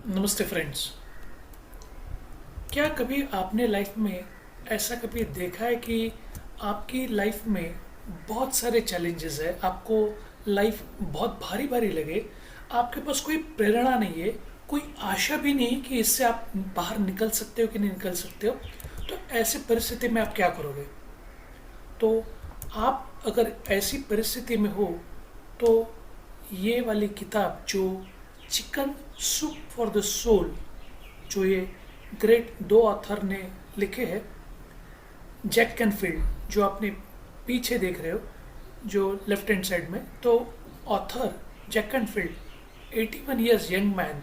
नमस्ते फ्रेंड्स। क्या कभी आपने लाइफ में ऐसा कभी देखा है कि आपकी लाइफ में बहुत सारे चैलेंजेस है, आपको लाइफ बहुत भारी भारी लगे, आपके पास कोई प्रेरणा नहीं है, कोई आशा भी नहीं कि इससे आप बाहर निकल सकते हो कि नहीं निकल सकते हो। तो ऐसी परिस्थिति में आप क्या करोगे? तो आप अगर ऐसी परिस्थिति में हो तो ये वाली किताब जो chicken soup for the soul, जो ये ग्रेट दो ऑथर ने लिखे हैं, जैक कैनफील्ड जो आपने पीछे देख रहे हो, जो लेफ्ट हैंड साइड में, तो author Jack Canfield 81 years young man,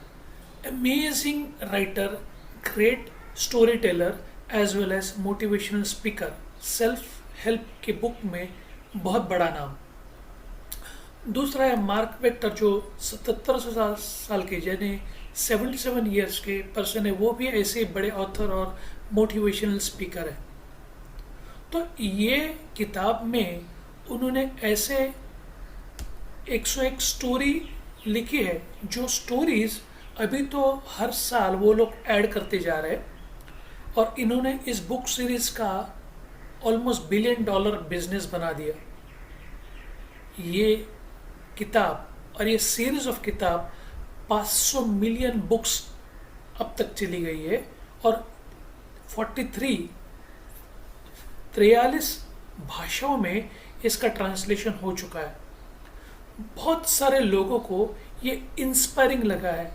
amazing writer, great story teller as well as motivational speaker, self help के बुक में बहुत बड़ा नाम। दूसरा है मार्क वेक्टर जो 77 साल के, यानी 77 ईयर्स के पर्सन है, वो भी ऐसे बड़े ऑथर और मोटिवेशनल स्पीकर है। तो ये किताब में उन्होंने ऐसे 101 स्टोरी लिखी है, जो स्टोरीज अभी तो हर साल वो लोग ऐड करते जा रहे हैं, और इन्होंने इस बुक सीरीज का ऑलमोस्ट $1 बिलियन बिजनेस बना दिया। ये किताब और ये सीरीज ऑफ किताब 500 मिलियन बुक्स अब तक चली गई है, और 43 भाषाओं में इसका ट्रांसलेशन हो चुका है। बहुत सारे लोगों को ये इंस्पायरिंग लगा है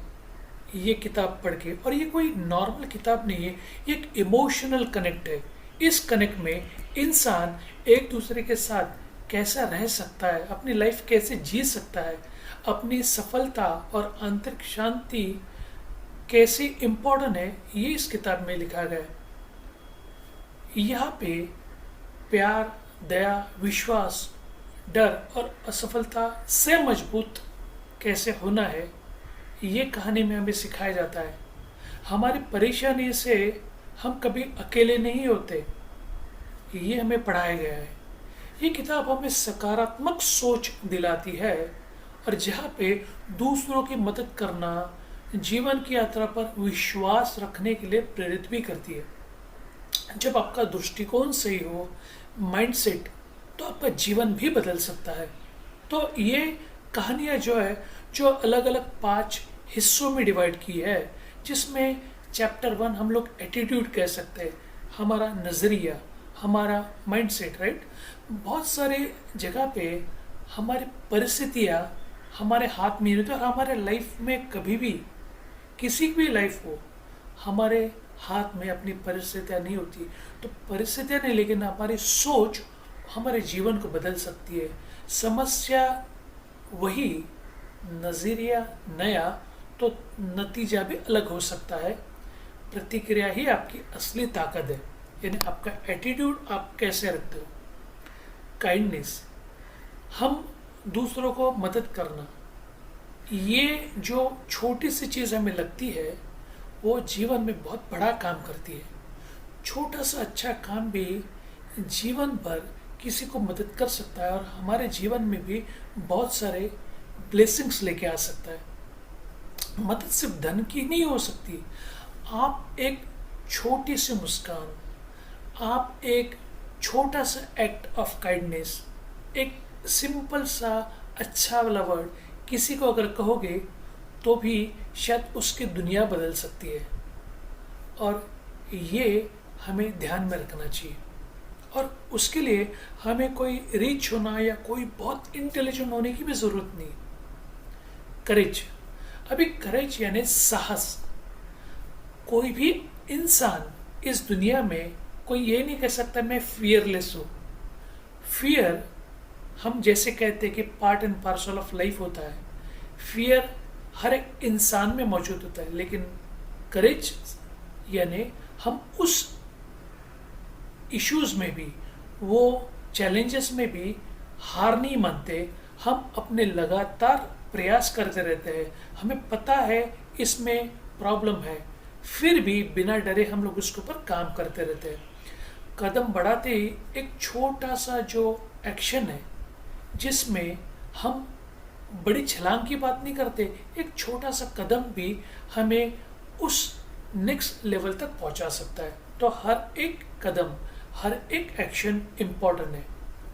ये किताब पढ़ के, और ये कोई नॉर्मल किताब नहीं है, ये एक इमोशनल कनेक्ट है। इस कनेक्ट में इंसान एक दूसरे के साथ कैसा रह सकता है, अपनी लाइफ कैसे जी सकता है, अपनी सफलता और आंतरिक शांति कैसे इम्पोर्टेंट है, ये इस किताब में लिखा गया है। यहाँ पे प्यार, दया, विश्वास, डर और असफलता से मजबूत कैसे होना है, ये कहानी में हमें सिखाया जाता है। हमारी परेशानी से हम कभी अकेले नहीं होते, ये हमें पढ़ाया गया है। ये किताब हमें सकारात्मक सोच दिलाती है, और जहाँ पे दूसरों की मदद करना जीवन की यात्रा पर विश्वास रखने के लिए प्रेरित भी करती है। जब आपका दृष्टिकोण सही हो, माइंडसेट, तो आपका जीवन भी बदल सकता है। तो ये कहानियाँ जो है, जो अलग अलग 5 हिस्सों में डिवाइड की है, जिसमें चैप्टर 1 हम लोग एटीट्यूड कह सकते हैं, हमारा नज़रिया, हमारा माइंडसेट, राइट। बहुत सारे जगह पे हमारी परिस्थितियाँ हमारे हाथ में नहीं होती, और हमारे लाइफ में कभी भी, किसी की भी लाइफ हो, हमारे हाथ में अपनी परिस्थितियाँ नहीं होती। तो परिस्थितियाँ नहीं, लेकिन हमारी सोच हमारे जीवन को बदल सकती है। समस्या वही, नज़रिया नया, तो नतीजा भी अलग हो सकता है। प्रतिक्रिया ही आपकी असली ताकत है, यानी आपका एटीट्यूड आप कैसे रखते हो। काइंडनेस, हम दूसरों को मदद करना, ये जो छोटी सी चीज़ हमें लगती है, वो जीवन में बहुत बड़ा काम करती है। छोटा सा अच्छा काम भी जीवन भर किसी को मदद कर सकता है, और हमारे जीवन में भी बहुत सारे ब्लेसिंग्स लेके आ सकता है। मदद सिर्फ धन की नहीं हो सकती। आप एक छोटी सी मुस्कान, आप एक छोटा सा एक्ट ऑफ काइंडनेस, एक सिंपल सा अच्छा वाला वर्ड किसी को अगर कहोगे, तो भी शायद उसकी दुनिया बदल सकती है। और ये हमें ध्यान में रखना चाहिए, और उसके लिए हमें कोई रिच होना या कोई बहुत इंटेलिजेंट होने की भी ज़रूरत नहीं। करेज, अभी करेज यानी साहस। कोई भी इंसान इस दुनिया में, कोई ये नहीं कह सकता मैं फियरलेस हूँ। फियर, हम जैसे कहते हैं कि part and parcel of life होता है, फियर हर एक इंसान में मौजूद होता है, लेकिन करेज यानी हम उस इश्यूज में भी, वो चैलेंजेस में भी हार नहीं मानते। हम अपने लगातार प्रयास करते रहते हैं, हमें पता है इसमें प्रॉब्लम है, फिर भी बिना डरे हम लोग उसके ऊपर काम करते रहते हैं। कदम बढ़ाते ही एक छोटा सा जो एक्शन है, जिसमें हम बड़ी छलांग की बात नहीं करते, एक छोटा सा कदम भी हमें उस नेक्स्ट लेवल तक पहुंचा सकता है। तो हर एक कदम, हर एक एक्शन इम्पॉर्टेंट है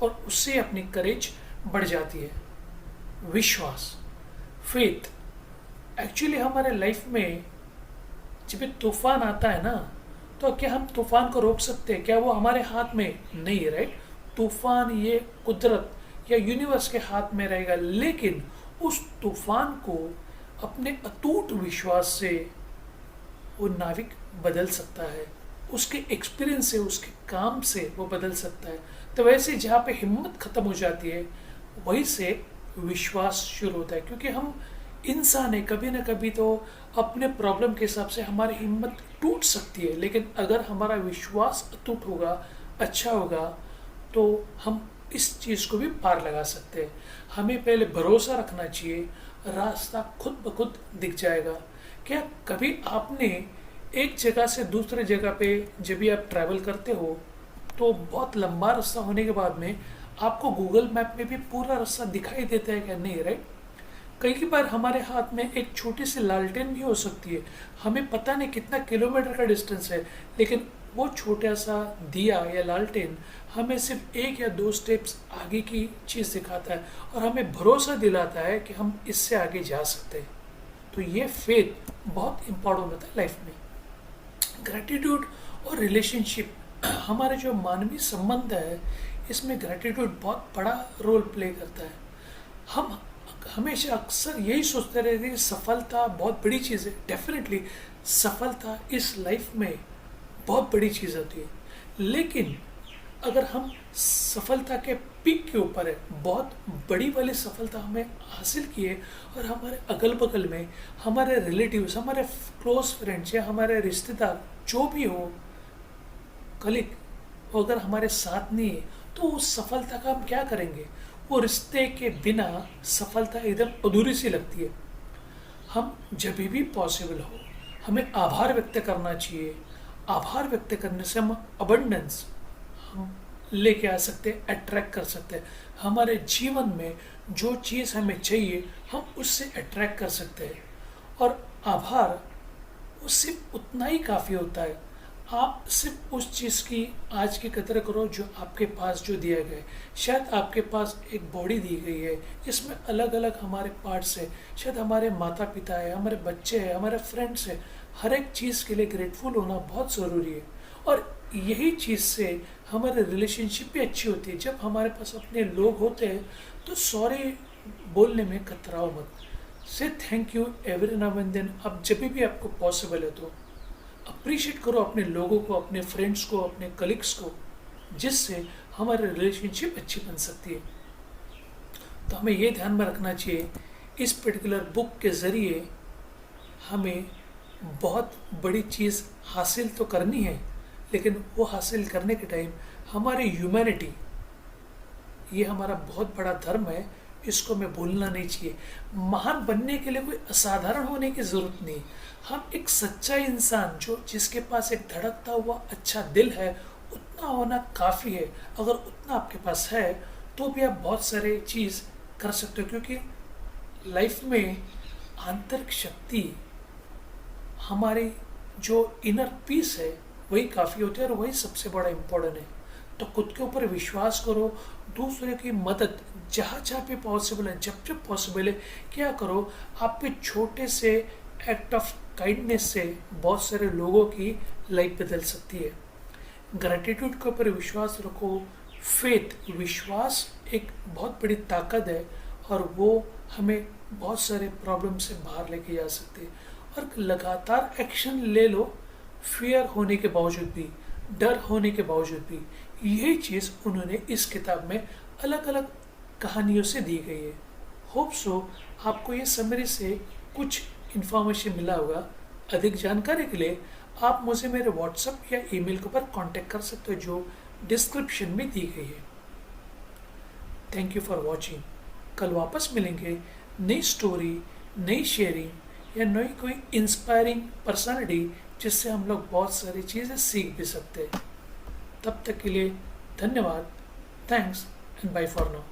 और उससे अपनी करेज बढ़ जाती है। विश्वास, फेथ, एक्चुअली हमारे लाइफ में जब ये तूफान आता है ना, तो क्या हम तूफान को रोक सकते हैं? क्या वो हमारे हाथ में नहीं है, राइट? तूफान ये कुदरत या यूनिवर्स के हाथ में रहेगा, लेकिन उस तूफान को अपने अटूट विश्वास से वो नाविक बदल सकता है, उसके एक्सपीरियंस से, उसके काम से वो बदल सकता है। तो वैसे जहाँ पे हिम्मत खत्म हो जाती है, वहीं से विश्वास शुरू होता है, क्योंकि हम इंसान है, कभी ना कभी तो अपने प्रॉब्लम के हिसाब से हमारी हिम्मत टूट सकती है, लेकिन अगर हमारा विश्वास अटूट होगा, अच्छा होगा, तो हम इस चीज़ को भी पार लगा सकते हैं। हमें पहले भरोसा रखना चाहिए, रास्ता खुद ब खुद दिख जाएगा। क्या कभी आपने एक जगह से दूसरे जगह पे जब भी आप ट्रैवल करते हो, तो बहुत लंबा रास्ता होने के बाद में आपको गूगल मैप में भी पूरा रास्ता दिखाई देता है क्या? नहीं, राइट? कई बार हमारे हाथ में एक छोटी सी लालटेन भी हो सकती है, हमें पता नहीं कितना किलोमीटर का डिस्टेंस है, लेकिन वो छोटा सा दिया या लालटेन हमें सिर्फ 1 या 2 स्टेप्स आगे की चीज़ दिखाता है और हमें भरोसा दिलाता है कि हम इससे आगे जा सकते हैं। तो ये फेथ बहुत इम्पोर्टेंट होता है लाइफ में। ग्रैटिट्यूड और रिलेशनशिप, हमारे जो मानवीय संबंध है, इसमें ग्रैटिट्यूड बहुत बड़ा रोल प्ले करता है। हम हमेशा अक्सर यही सोचते रहते हैं कि सफलता बहुत बड़ी चीज़ है। डेफिनेटली सफलता इस लाइफ में बहुत बड़ी चीज़ होती है, लेकिन अगर हम सफलता के पीक के ऊपर है, बहुत बड़ी वाली सफलता हमें हासिल की है और हमारे अगल बगल में हमारे रिलेटिव्स, हमारे क्लोज फ्रेंड्स या हमारे रिश्तेदार जो भी हो, कलीग, वो अगर हमारे साथ नहीं है, तो उस सफलता का हम क्या करेंगे? वो रिश्ते के बिना सफलता एकदम अधूरी सी लगती है। हम जब भी पॉसिबल हो, हमें आभार व्यक्त करना चाहिए। आभार व्यक्त करने से हम अबंडेंस हम लेके आ सकते हैं, अट्रैक्ट कर सकते हैं। हमारे जीवन में जो चीज़ हमें चाहिए, हम उससे अट्रैक्ट कर सकते हैं। और आभार वो सिर्फ उतना ही काफ़ी होता है। आप सिर्फ उस चीज़ की आज की कदर करो जो आपके पास जो दिया गया है। शायद आपके पास एक बॉडी दी गई है जिसमें अलग अलग हमारे पार्ट्स है, शायद हमारे माता पिता है, हमारे बच्चे हैं, हमारे फ्रेंड्स हैं। हर एक चीज़ के लिए ग्रेटफुल होना बहुत ज़रूरी है और यही चीज़ से हमारे रिलेशनशिप भी अच्छी होती है। जब हमारे पास अपने लोग होते हैं तो सॉरी बोलने में कतराओ मत, say thank you every now and then. अब जब भी आपको पॉसिबल है तो अप्रिशिएट करो अपने लोगों को, अपने फ्रेंड्स को, अपने कलीग्स को, जिससे हमारी रिलेशनशिप अच्छी बन सकती है। तो हमें ये ध्यान में रखना चाहिए, इस पर्टिकुलर बुक के ज़रिए हमें बहुत बड़ी चीज़ हासिल तो करनी है, लेकिन वो हासिल करने के टाइम हमारी ह्यूमैनिटी, ये हमारा बहुत बड़ा धर्म है, इसको हमें भूलना नहीं चाहिए। महान बनने के लिए कोई असाधारण होने की ज़रूरत नहीं। हम एक सच्चा इंसान जो जिसके पास एक धड़कता हुआ अच्छा दिल है, उतना होना काफ़ी है। अगर उतना आपके पास है तो भी आप बहुत सारे चीज़ कर सकते हो, क्योंकि लाइफ में आंतरिक शक्ति, हमारी जो इनर पीस है, वही काफ़ी होती है और वही सबसे बड़ा इम्पोर्टेंट है। तो खुद के ऊपर विश्वास करो, दूसरे की मदद जहाँ जहाँ पे पॉसिबल है, जब जब पॉसिबल है क्या करो। आपके छोटे से एक्ट ऑफ काइंडनेस से बहुत सारे लोगों की लाइफ बदल सकती है। ग्रैटिट्यूड के ऊपर विश्वास रखो। फेथ, विश्वास एक बहुत बड़ी ताकत है और वो हमें बहुत सारे प्रॉब्लम से बाहर लेके जा सकते हैं। और लगातार एक्शन ले लो, फियर होने के बावजूद भी, डर होने के बावजूद भी। यही चीज़ उन्होंने इस किताब में अलग अलग कहानियों से दी गई है। होप सो आपको ये समरी से कुछ इन्फॉर्मेशन मिला होगा। अधिक जानकारी के लिए आप मुझे मेरे व्हाट्सएप या ईमेल के ऊपर कांटेक्ट कर सकते हो, जो डिस्क्रिप्शन में दी गई है। Thank you for watching. कल वापस मिलेंगे नई स्टोरी, नई शेयरिंग या नई कोई इंस्पायरिंग पर्सनालिटी, जिससे हम लोग बहुत सारी चीज़ें सीख भी सकते हैं। तब तक के लिए धन्यवाद। Thanks and bye for now.